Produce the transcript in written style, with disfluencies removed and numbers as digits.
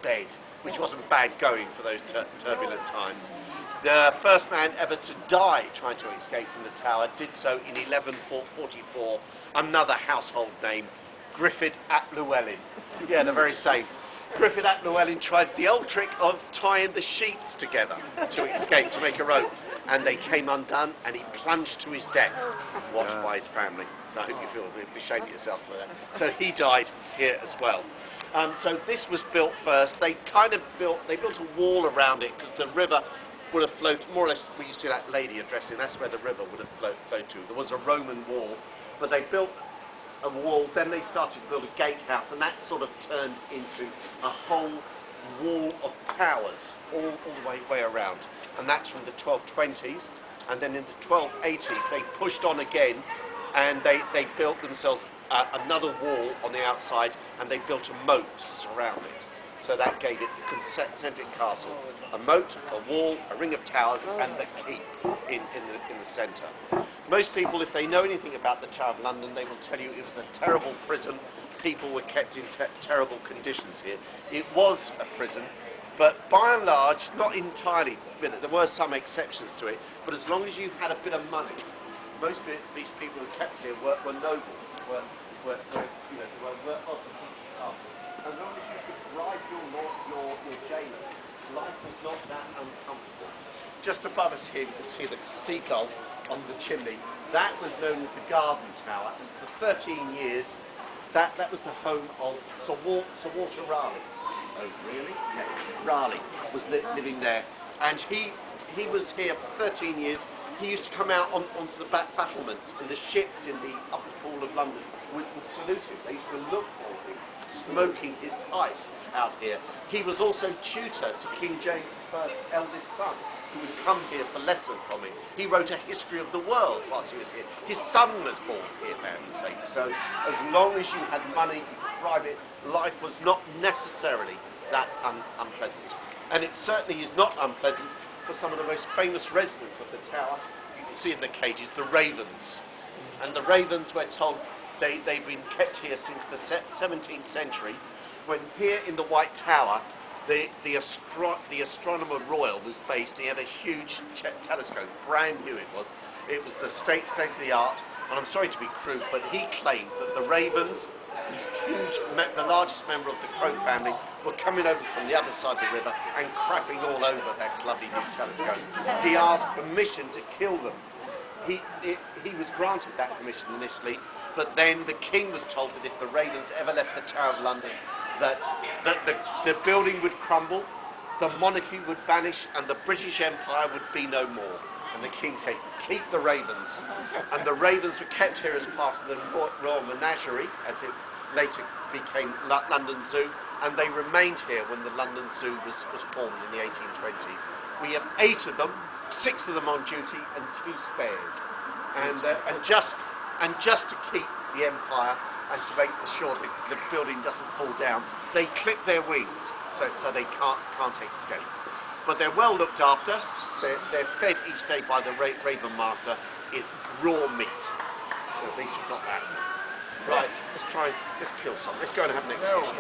bed, which wasn't bad going for those turbulent times. The first man ever to die trying to escape from the tower did so in 1144, another household name, Griffith ap Llewellyn. Yeah, the very same. Griffith ap Llewellyn tried the old trick of tying the sheets together to escape, to make a rope, and they came undone, and he plunged to his death, watched by his family. So I hope you feel ashamed of yourself for that. So he died here as well. So this was built first. They built a wall around it because the river would have flowed more or less where you see that lady addressing. That's where the river would have flowed to. There was a Roman wall, but they built a wall. Then they started to build a gatehouse, and that sort of turned into a whole wall of towers all the way around. And that's from the 1220s. And then in the 1280s, they pushed on again, and they built themselves another wall on the outside, and they built a moat to surround it. So that gave it the concentric castle. A moat, a wall, a ring of towers, and the keep in the centre. Most people, if they know anything about the Tower of London, they will tell you it was a terrible prison. People were kept in terrible conditions here. It was a prison, but by and large, not entirely. There were some exceptions to it, but as long as you had a bit of money, most of these people who kept here were nobles, were of the class. As long as you could bribe your jailer, life was not that uncomfortable. Just above us here, you can see the seagull on the chimney. That was known as the Garden Tower, and for 13 years, that was the home of Sir Walter Raleigh. Oh, really? Yes. Raleigh was living there, and he was here for 13 years. He used to come out onto the battlements, and the ships in the upper pool of London would salute him. They used to look for him, smoking his pipe out here. He was also tutor to King James I's eldest son, who would come here for lessons from him. He wrote a history of the world whilst he was here. His son was born here, for heaven's sake. So as long as you had money, you could bribe it, life was not necessarily that unpleasant. And it certainly is not unpleasant for some of the most famous residents of the tower. You can see in the cages the ravens. And the ravens, we're told, they've been kept here since the 17th century, when here in the White Tower, the astronomer royal was based. He had a huge telescope, brand new it was. It was the state of the art, and I'm sorry to be crude, but he claimed that the ravens, the largest member of the crow family, were coming over from the other side of the river and crapping all over that lovely new telescope. He asked permission to kill them. He was granted that permission initially, but then the king was told that if the ravens ever left the Tower of London, that the building would crumble, the monarchy would vanish, and the British Empire would be no more. And the king said, keep the ravens. And the ravens were kept here as part of the Royal Menagerie, as it later became London Zoo, and they remained here when the London Zoo was formed in the 1820s. We have 8 of them, 6 of them on duty, and 2 spares. And just to keep the empire and to make sure the building doesn't fall down, they clip their wings so they can't escape. But they're well looked after. They're fed each day by the Raven Master. It's raw meat. So at least you've got that. Right, let's kill some. Let's go and have an excursion.